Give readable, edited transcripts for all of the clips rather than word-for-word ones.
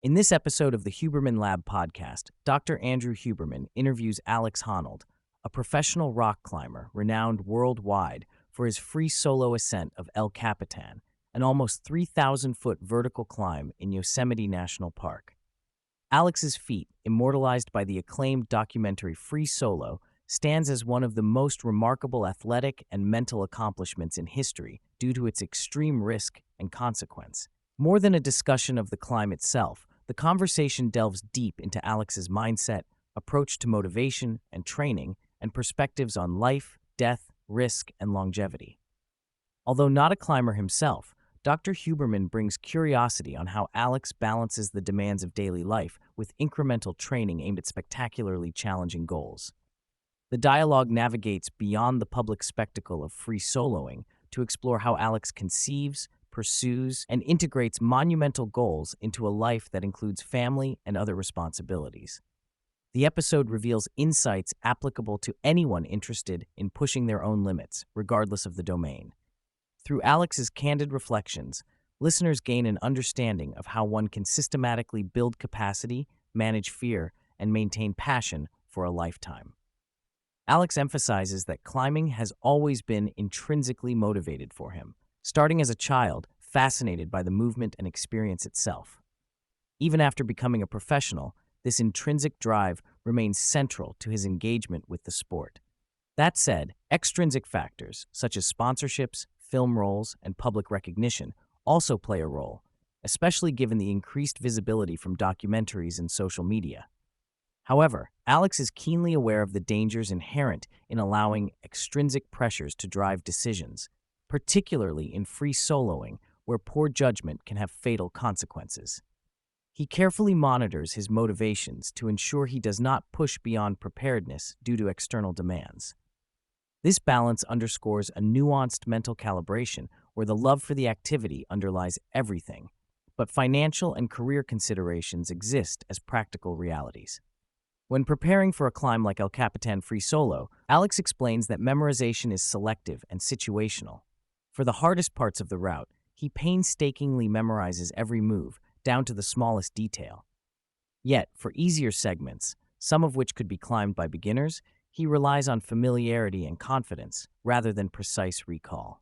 In this episode of the Huberman Lab podcast, Dr. Andrew Huberman interviews Alex Honnold, a professional rock climber renowned worldwide for his free solo ascent of El Capitan, an almost 3,000-foot vertical climb in Yosemite National Park. Alex's feat, immortalized by the acclaimed documentary Free Solo, stands as one of the most remarkable athletic and mental accomplishments in history due to its extreme risk and consequence. More than a discussion of the climb itself, the conversation delves deep into Alex's mindset, approach to motivation and training, and perspectives on life, death, risk, and longevity. Although not a climber himself, Dr. Huberman brings curiosity on how Alex balances the demands of daily life with incremental training aimed at spectacularly challenging goals. The dialogue navigates beyond the public spectacle of free soloing to explore how Alex conceives, pursues, and integrates monumental goals into a life that includes family and other responsibilities. The episode reveals insights applicable to anyone interested in pushing their own limits, regardless of the domain. Through Alex's candid reflections, listeners gain an understanding of how one can systematically build capacity, manage fear, and maintain passion for a lifetime. Alex emphasizes that climbing has always been intrinsically motivated for him, starting as a child, fascinated by the movement and experience itself. Even after becoming a professional, this intrinsic drive remains central to his engagement with the sport. That said, extrinsic factors, such as sponsorships, film roles, and public recognition, also play a role, especially given the increased visibility from documentaries and social media. However, Alex is keenly aware of the dangers inherent in allowing extrinsic pressures to drive decisions, particularly in free soloing, where poor judgment can have fatal consequences. He carefully monitors his motivations to ensure he does not push beyond preparedness due to external demands. This balance underscores a nuanced mental calibration where the love for the activity underlies everything, but financial and career considerations exist as practical realities. When preparing for a climb like El Capitan Free Solo, Alex explains that memorization is selective and situational. For the hardest parts of the route, he painstakingly memorizes every move, down to the smallest detail. Yet, for easier segments, some of which could be climbed by beginners, he relies on familiarity and confidence rather than precise recall.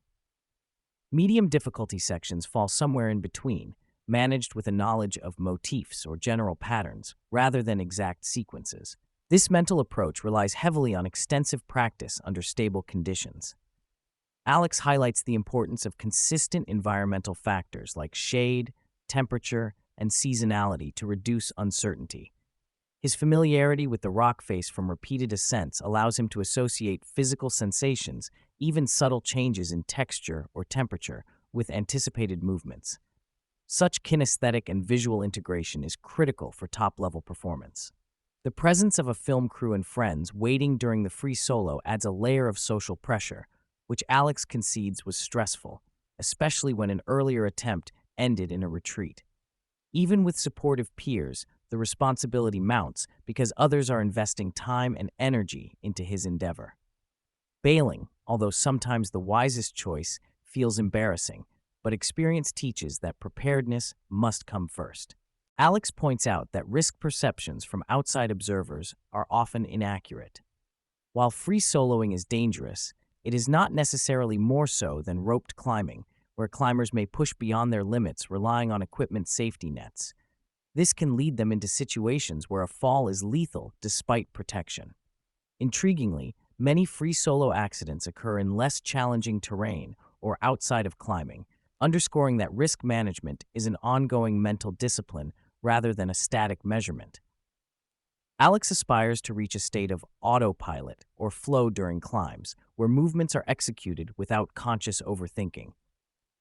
Medium difficulty sections fall somewhere in between, managed with a knowledge of motifs or general patterns rather than exact sequences. This mental approach relies heavily on extensive practice under stable conditions. Alex highlights the importance of consistent environmental factors like shade, temperature, and seasonality to reduce uncertainty. His familiarity with the rock face from repeated ascents allows him to associate physical sensations, even subtle changes in texture or temperature, with anticipated movements. Such kinesthetic and visual integration is critical for top-level performance. The presence of a film crew and friends waiting during the free solo adds a layer of social pressure, which Alex concedes was stressful, especially when an earlier attempt ended in a retreat. Even with supportive peers, the responsibility mounts because others are investing time and energy into his endeavor. Bailing, although sometimes the wisest choice, feels embarrassing, but experience teaches that preparedness must come first. Alex points out that risk perceptions from outside observers are often inaccurate. While free soloing is dangerous, it is not necessarily more so than roped climbing, where climbers may push beyond their limits relying on equipment safety nets. This can lead them into situations where a fall is lethal despite protection. Intriguingly, many free solo accidents occur in less challenging terrain or outside of climbing, underscoring that risk management is an ongoing mental discipline rather than a static measurement. Alex aspires to reach a state of autopilot or flow during climbs, where movements are executed without conscious overthinking.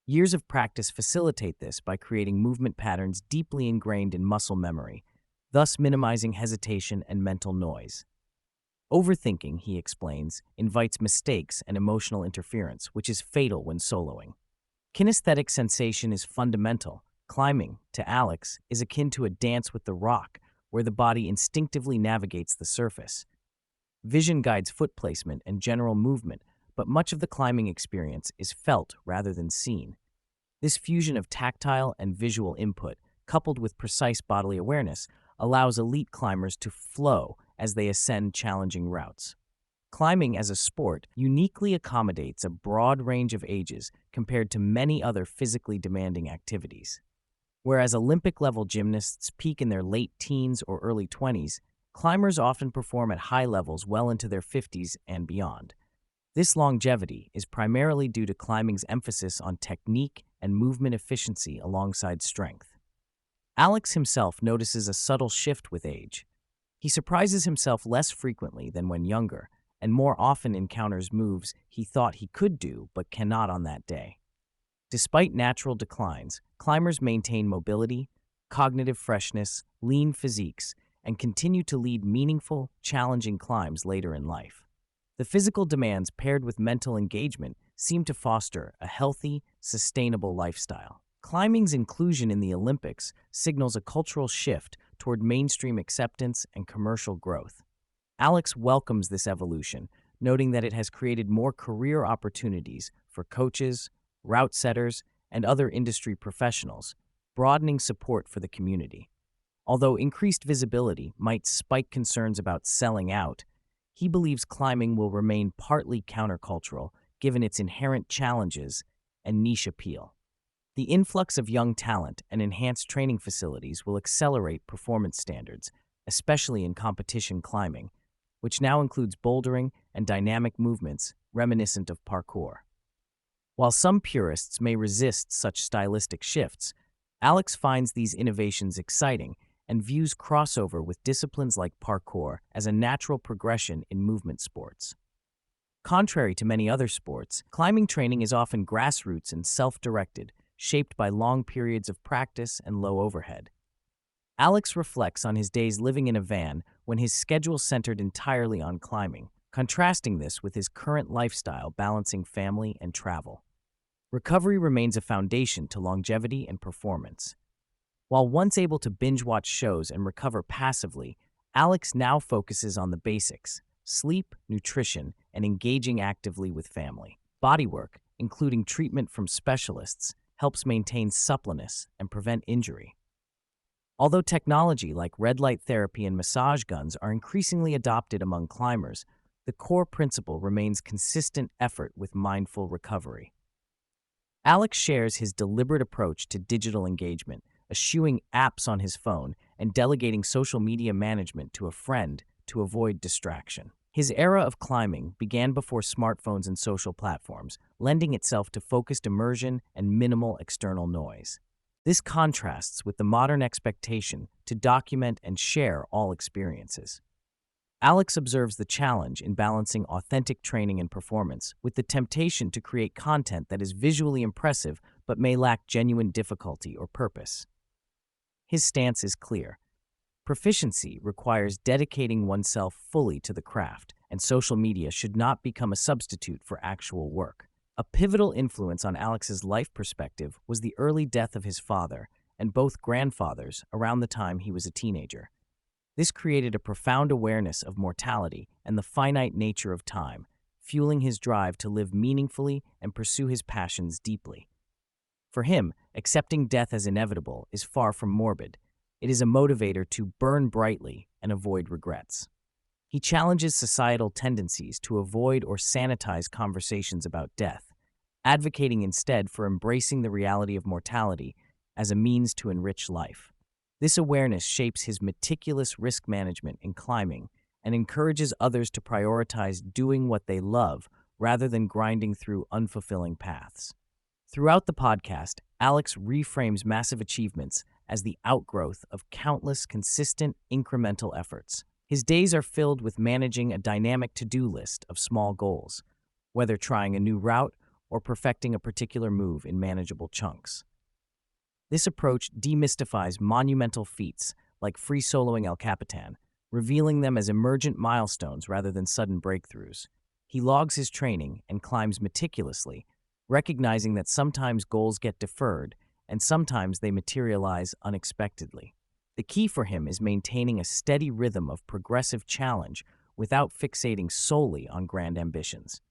Years of practice facilitate this by creating movement patterns deeply ingrained in muscle memory, thus minimizing hesitation and mental noise. Overthinking, he explains, invites mistakes and emotional interference, which is fatal when soloing. Kinesthetic sensation is fundamental. Climbing, to Alex, is akin to a dance with the rock, where the body instinctively navigates the surface. Vision guides foot placement and general movement, but much of the climbing experience is felt rather than seen. This fusion of tactile and visual input coupled with precise bodily awareness, allows elite climbers to flow as they ascend challenging routes. Climbing as a sport uniquely accommodates a broad range of ages compared to many other physically demanding activities. Whereas Olympic-level gymnasts peak in their late teens or early 20s, climbers often perform at high levels well into their 50s and beyond. This longevity is primarily due to climbing's emphasis on technique and movement efficiency alongside strength. Alex himself notices a subtle shift with age. He surprises himself less frequently than when younger, and more often encounters moves he thought he could do but cannot on that day. Despite natural declines, climbers maintain mobility, cognitive freshness, lean physiques, and continue to lead meaningful, challenging climbs later in life. The physical demands paired with mental engagement seem to foster a healthy, sustainable lifestyle. Climbing's inclusion in the Olympics signals a cultural shift toward mainstream acceptance and commercial growth. Alex welcomes this evolution, noting that it has created more career opportunities for coaches, route setters, and other industry professionals, broadening support for the community. Although increased visibility might spike concerns about selling out, he believes climbing will remain partly countercultural given its inherent challenges and niche appeal. The influx of young talent and enhanced training facilities will accelerate performance standards, especially in competition climbing, which now includes bouldering and dynamic movements reminiscent of parkour. While some purists may resist such stylistic shifts, Alex finds these innovations exciting and views crossover with disciplines like parkour as a natural progression in movement sports. Contrary to many other sports, climbing training is often grassroots and self-directed, shaped by long periods of practice and low overhead. Alex reflects on his days living in a van when his schedule centered entirely on climbing, contrasting this with his current lifestyle balancing family and travel. Recovery remains a foundation to longevity and performance. While once able to binge-watch shows and recover passively, Alex now focuses on the basics: sleep, nutrition, and engaging actively with family. Bodywork, including treatment from specialists, helps maintain suppleness and prevent injury. Although technology like red light therapy and massage guns are increasingly adopted among climbers, the core principle remains consistent effort with mindful recovery. Alex shares his deliberate approach to digital engagement, eschewing apps on his phone and delegating social media management to a friend to avoid distraction. His era of climbing began before smartphones and social platforms, lending itself to focused immersion and minimal external noise. This contrasts with the modern expectation to document and share all experiences. Alex observes the challenge in balancing authentic training and performance with the temptation to create content that is visually impressive but may lack genuine difficulty or purpose. His stance is clear. Proficiency requires dedicating oneself fully to the craft, and social media should not become a substitute for actual work. A pivotal influence on Alex's life perspective was the early death of his father and both grandfathers around the time he was a teenager. This created a profound awareness of mortality and the finite nature of time, fueling his drive to live meaningfully and pursue his passions deeply. For him, accepting death as inevitable is far from morbid. It is a motivator to burn brightly and avoid regrets. He challenges societal tendencies to avoid or sanitize conversations about death, advocating instead for embracing the reality of mortality as a means to enrich life. This awareness shapes his meticulous risk management in climbing and encourages others to prioritize doing what they love rather than grinding through unfulfilling paths. Throughout the podcast, Alex reframes massive achievements as the outgrowth of countless consistent incremental efforts. His days are filled with managing a dynamic to-do list of small goals, whether trying a new route or perfecting a particular move in manageable chunks. This approach demystifies monumental feats like free soloing El Capitan, revealing them as emergent milestones rather than sudden breakthroughs. He logs his training and climbs meticulously, recognizing that sometimes goals get deferred and sometimes they materialize unexpectedly. The key for him is maintaining a steady rhythm of progressive challenge without fixating solely on grand ambitions.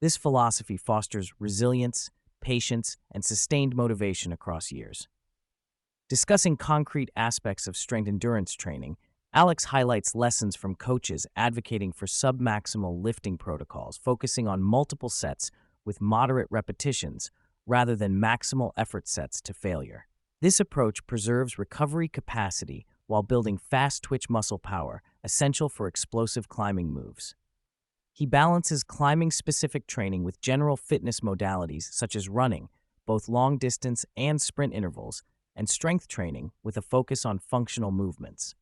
This philosophy fosters resilience, patience, and sustained motivation across years. Discussing concrete aspects of strength endurance training, Alex highlights lessons from coaches advocating for submaximal lifting protocols, focusing on multiple sets with moderate repetitions rather than maximal effort sets to failure. This approach preserves recovery capacity while building fast-twitch muscle power, essential for explosive climbing moves. He balances climbing-specific training with general fitness modalities such as running, both long-distance and sprint intervals, and strength training with a focus on functional movements.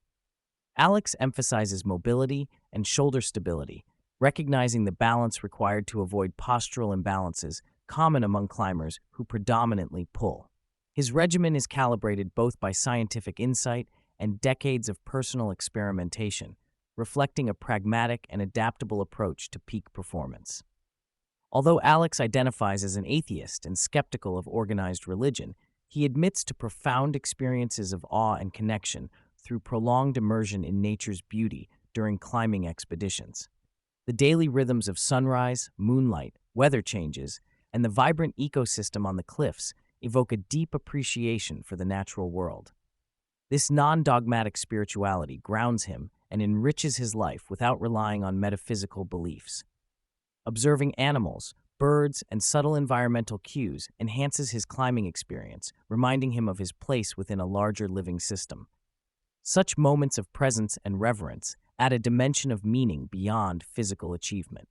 Alex emphasizes mobility and shoulder stability, recognizing the balance required to avoid postural imbalances common among climbers who predominantly pull. His regimen is calibrated both by scientific insight and decades of personal experimentation, reflecting a pragmatic and adaptable approach to peak performance. Although Alex identifies as an atheist and skeptical of organized religion, he admits to profound experiences of awe and connection through prolonged immersion in nature's beauty during climbing expeditions. The daily rhythms of sunrise, moonlight, weather changes, and the vibrant ecosystem on the cliffs evoke a deep appreciation for the natural world. This non-dogmatic spirituality grounds him and enriches his life without relying on metaphysical beliefs. Observing animals, birds, and subtle environmental cues enhances his climbing experience, reminding him of his place within a larger living system. Such moments of presence and reverence add a dimension of meaning beyond physical achievement.